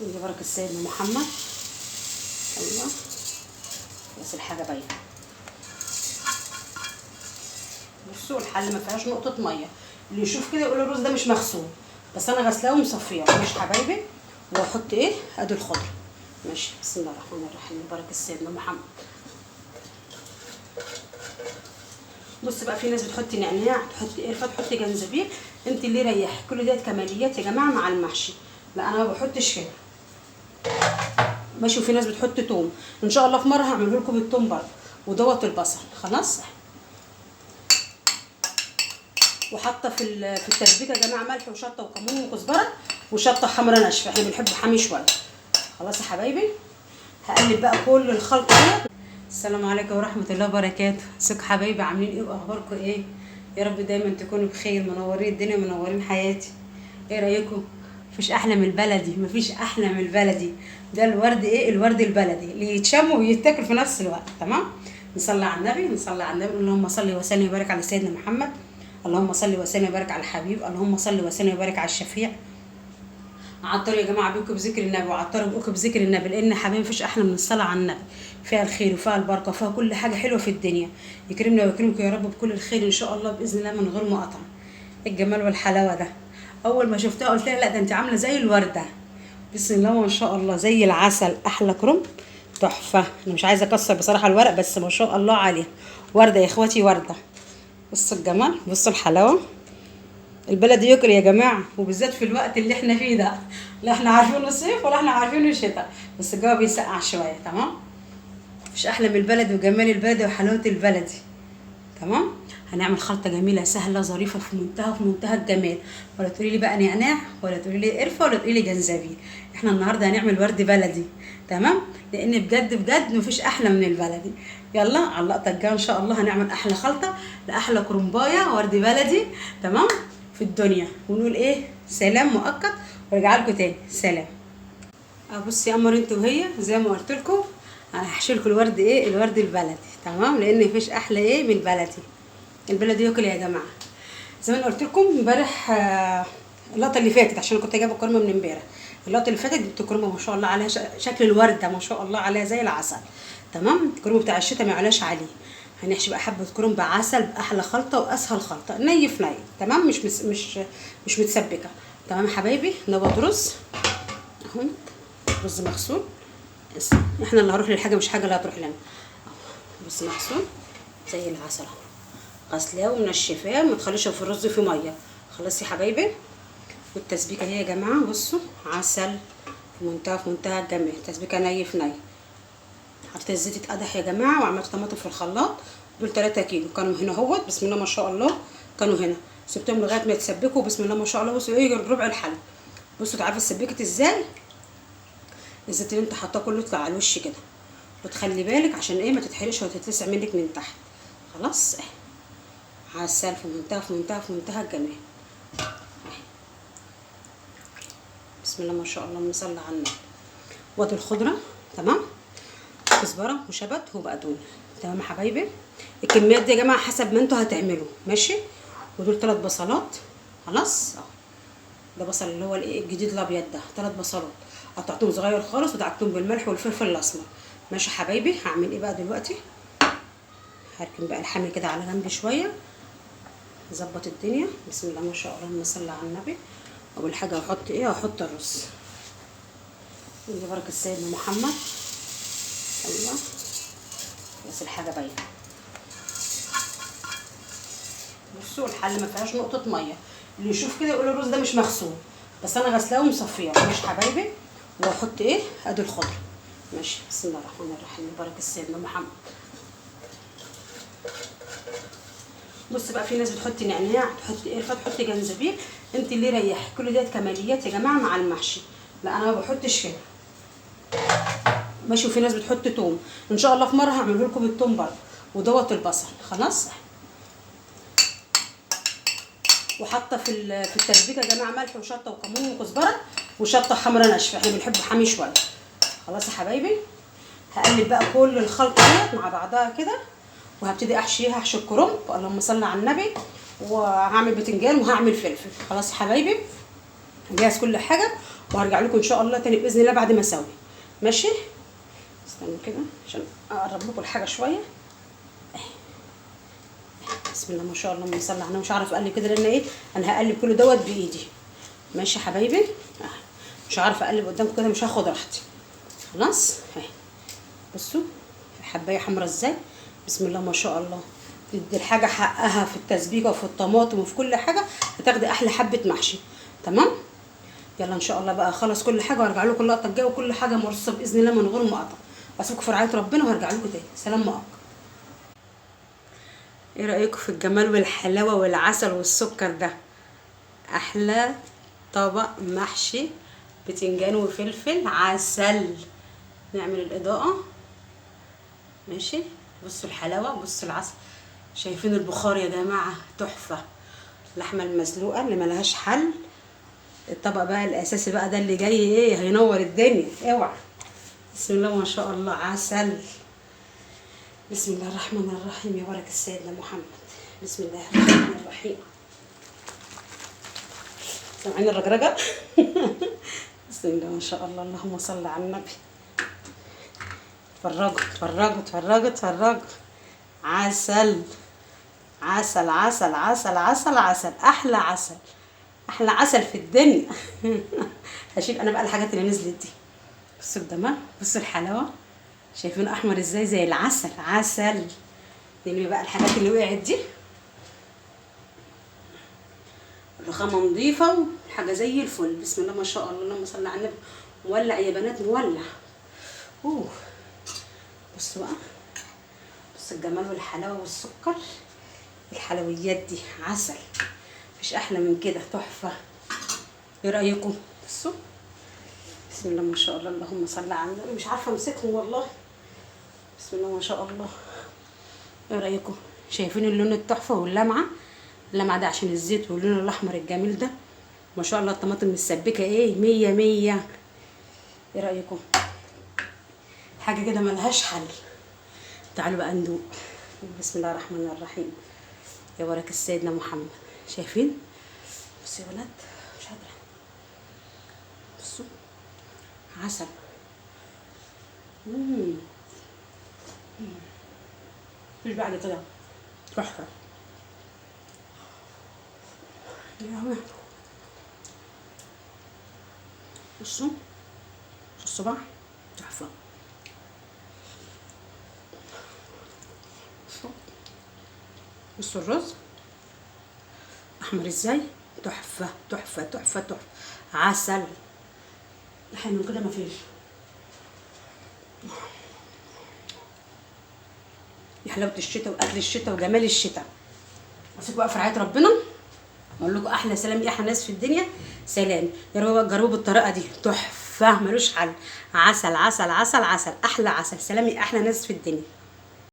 ودي بركة سيدنا محمد. ايوه بس الحاجه باينه. بصوا الحله ما فيهاش نقطه ميه، اللي يشوف كده يقول الرز ده مش مغسول، بس انا غسلاه ومصفيه. ماشي حبايبي، واحط ايه ادي الخضره. ماشي بسم الله الرحمن الرحيم بركة سيدنا محمد. بص بقى، في ناس بتحط نعناع، تحط قرفه، تحط جنزبيل، انت اللي يريحك. كل ديت كماليات يا جماعه مع المحشي، لا انا ما بحطش كده. ماشي. وفي ناس بتحط توم، ان شاء الله في مره هعمله لكم بالتوم برضه، ودوت البصل. خلاص. وحاطه في التسبيكه يا جماعه ملح وشطه وكمون وكزبره وشطه حمراء ناشفه، احنا بنحب حامي شويه. خلاص يا حبايبي، هقلب بقى كل الخلطه دي. السلام عليكم ورحمه الله وبركاته. ازيكم حبايبي، عاملين ايه واخباركم ايه؟ يا رب دايما تكونوا بخير، منورين الدنيا منورين حياتي. ايه رايكم؟ مفيش احلى من البلدي، مفيش احلى من البلدي. ده الورد ايه؟ الورد البلدي اللي يتشم ويتاكل في نفس الوقت. تمام. نصلي على النبي، نصلي على النبي. اللهم صل وسلم وبارك على سيدنا محمد. اللهم صل وسلم وبارك على الحبيب. اللهم صل وسلم وبارك على الشفيع. عطروا يا جماعه بيكم بذكر النبي، وعطروا بيكم بذكر النبي، لان حبيبي مفيش احلى من الصلاه على النبي. فيها الخير وفيها البركه وفيها كل حاجه حلوه في الدنيا. يكرمنا ويكرمكم يا رب بكل الخير ان شاء الله باذن الله من غير مقاطعه. الجمال والحلاوه ده، اول ما شفتها قلت لها لا ده انت عامله زي الورده. بسم الله ما شاء الله، زي العسل، احلى كرنب، تحفه. انا مش عايزه اكسر بصراحه الورق، بس ما شاء الله عليها ورده يا اخواتي، ورده. بصوا الجمال، بصوا الحلاوه. البلد ياكل يا جماعه، وبالذات في الوقت اللي احنا فيه ده. لا احنا عارفينه الصيف ولا احنا عارفينه الشتاء، بس الجو بيسقع شويه. تمام. مفيش احلى من البلد وجمال البلد وحلاوه البلدي. تمام. هنعمل خلطه جميله سهله ظريفه في منتهى الجمال. ولا تقولي لي بقى نعناع، ولا تقولي لي قرفه، ولا تقولي لي جنزبيل. احنا النهارده هنعمل ورد بلدي. تمام. لان بجد بجد مفيش احلى من البلدي. يلا على اللقطه الجايه ان شاء الله هنعمل احلى خلطه لاحلى كرنبايه ورد بلدي. تمام. في الدنيا. ونقول ايه؟ سلام مؤقت، وارجع لكم تاني. سلام. بصي يا قمر انت وهي، زي ما قلت لكم انا هحشي لكم الورد ايه؟ الورد البلدي. تمام. لان مفيش احلى ايه من البلدي. البلدي ياكل يا جماعه. زي ما انا قلت لكم امبارح، اللقطه اللي فاتت، عشان كنت جايبه كرمه من امبارح. اللقطه اللي فاتت جبت كرمه ما شاء الله عليها، شكل الورده ما شاء الله عليها زي العسل. تمام. الكرمه بتاع الشتاء ما يعلاش عليه. هنحشي بقى حبه كرنب بعسل باحلى خلطه واسهل خلطه، ني في ني. تمام. مش متسبكه. تمام يا حبايبي. نبض رز اهو، رز مغسول. احنا اللي هنروح للحاجه، مش حاجه اللي هتروح لنا. رز مغسول زي العسل اهو، غسلاه ومنشفاه، ما تخليش في الرز في ميه. خلاص يا حبايبي. والتسبيكه دي يا جماعه بصوا، عسل في منتهى الجمال. تسبيكه ني في ني. حطيت الزيت اتقدح يا جماعه، وعملت طماطم في الخلاط. دول 3 كيلو كانوا هنا اهوت، بسم الله ما شاء الله. كانوا هنا، سبتهم لغايه ما يتسبكوا، بسم الله ما شاء الله. بصوا ايه، ربع الحله. بصوا تعرفوا اتسبكت ازاي؟ الزيت اللي انت حاطاه كله يطلع على الوش كده، وتخلي بالك عشان ايه ما تتحرقش وتتلسع منك من تحت. خلاص. عسل في منتهى الجمال. بسم الله ما شاء الله، اللهم على النبي. وادي الخضره. تمام. كزبره وشبت وبقدونس. تمام يا حبايبي. الكميات دي يا جماعه حسب ما انتوا هتعملوا. ماشي. ودول 3 بصلات. خلاص اهو. ده بصل اللي هو الايه الجديد الابيض ده، 3 بصلات قطعتهم صغير خالص، ودعكتهم بالملح والفلفل الاسمر. ماشي يا حبايبي. هعمل ايه بقى دلوقتي؟ هركن بقى الحمل كده على جنب شويه، نظبط الدنيا. بسم الله ما شاء الله، اللهم صل على النبي. اول حاجه هحط ايه؟ هحط الرز. ودي بركه سيدنا محمد. ايوه بس الحاجه باينه. بصوا الحله ما فيهاش نقطه ميه، اللي يشوف كده يقول الرز ده مش مغسول، بس انا غسلاه ومصفيه. ماشي حبايبي. واحط ايه ادي الخضره. ماشي بسم الله الرحمن الرحيم بركه سيدنا محمد. بص بقى، في ناس بتحط نعناع، تحط قرفه، تحط جنزبيل، انت اللي يريحك. كل ديت كماليات يا جماعه مع المحشي، لا انا ما بحطش كده. ماشي. وفي ناس بتحط توم، ان شاء الله في مره هعمله لكم بالتوم برضه، ودوت البصل. خلاص. وحاطه في التسبيكه يا جماعه ملح وشطه وكمون وكزبره وشطه حمراء ناشفه، احنا بنحب حامي شويه. خلاص يا حبايبي. هقلب بقى كل الخلطه ديت مع بعضها كده، وهبتدي احشيها. احشي الكرنب، اللهم صل على النبي، وهعمل بتنجان وهعمل فلفل. خلاص يا حبايبي. هجهز كل حاجه وهرجع لكم ان شاء الله تاني باذن الله بعد ما اسوي. ماشي، استنوا كده عشان اقرب لكم الحاجه شويه. بسم الله ما شاء الله، اللهم صل على النبي. مش هعرف اقلب كده لان ايه، انا هقلب كله دوت بايدي. ماشي يا حبايبي، مش عارفه اقلب قدامكم كده، مش هاخد راحتي. خلاص اهي، بصوا الحبايه حمرا ازاي، بسم الله ما شاء الله. تدي الحاجه حقها في التسبيكه وفي الطماطم وفي كل حاجه، هتاخدي احلى حبه محشي. تمام، يلا ان شاء الله بقى اخلص كل حاجه وارجع لكم اللقطه الجايه وكل حاجه مرصوصه باذن الله من غير مقاطعه. اسيبكم في رعايه ربنا وهرجع لكم تاني. سلام مؤقت. ايه رايكم في الجمال والحلاوه والعسل والسكر ده؟ احلى طبق محشي بتنجان وفلفل عسل. نعمل الاضاءه. ماشي، بصوا الحلاوه، بصوا العسل، شايفين البخار يا جماعه؟ تحفه. اللحمه المسلوقه اللي ملهاش حل. الطبق بقى الاساسي بقى ده اللي جاي ايه، هينور الدنيا، اوعى. بسم الله ما شاء الله، عسل. بسم الله الرحمن الرحيم، يا بركة سيدنا محمد. بسم الله الرحمن الرحيم. سامعين الرجرجة؟ بسم الله ما شاء الله، اللهم صل على النبي. اتفرجوا اتفرجوا اتفرجوا اتفرجوا. عسل عسل عسل عسل عسل عسل، احلى عسل، احلى عسل في الدنيا. هشيل انا بقى الحاجات اللي نزلت دي. بصوا الجمال، بصوا الحلاوه، شايفين احمر ازاي زي العسل، عسل. نرمي بقى الحاجات اللي وقعت دي. الرخامه نظيفه وحاجه زي الفل. بسم الله ما شاء الله، اللهم صل على النبي. مولع يا بنات، مولع. بصوا بقى، بصوا الجمال والحلاوه والسكر. الحلويات دي عسل، مفيش احلى من كده، تحفه. ايه رايكم؟ بصوا، بسم الله ما شاء الله، اللهم صل على النبي. مش عارفه امسكهم والله. بسم الله ما شاء الله. ايه رايكم؟ شايفين اللون التحفه واللمعه؟ اللمعه ده عشان الزيت واللون الاحمر الجميل ده. ما شاء الله الطماطم متسبكه ايه، 100 100. ايه رايكم؟ حاجه كده ملهاش حل. تعالوا بقى ندوق. بسم الله الرحمن الرحيم، يا بركة سيدنا محمد. شايفين؟ بصوا يا ولاد، مش قادره. بصوا عسل. مش بعد كده، تحفه. يا بصوا الصباع، تحفه. بصوا الرز احمر ازاي، تحفه تحفه تحفه تحفه، عسل. احلى من كده مفيش. يا حلاوه الشتاء واكل الشتاء وجمال الشتاء. اسيبكم بقى في رعايه ربنا. اقول لكم احلى سلام لاحلى ناس في الدنيا. سلام. يا رب جربوا بالطريقه دي، تحفه ملوش حل. عسل عسل عسل عسل، احلى عسل. سلام لاحلى ناس في الدنيا.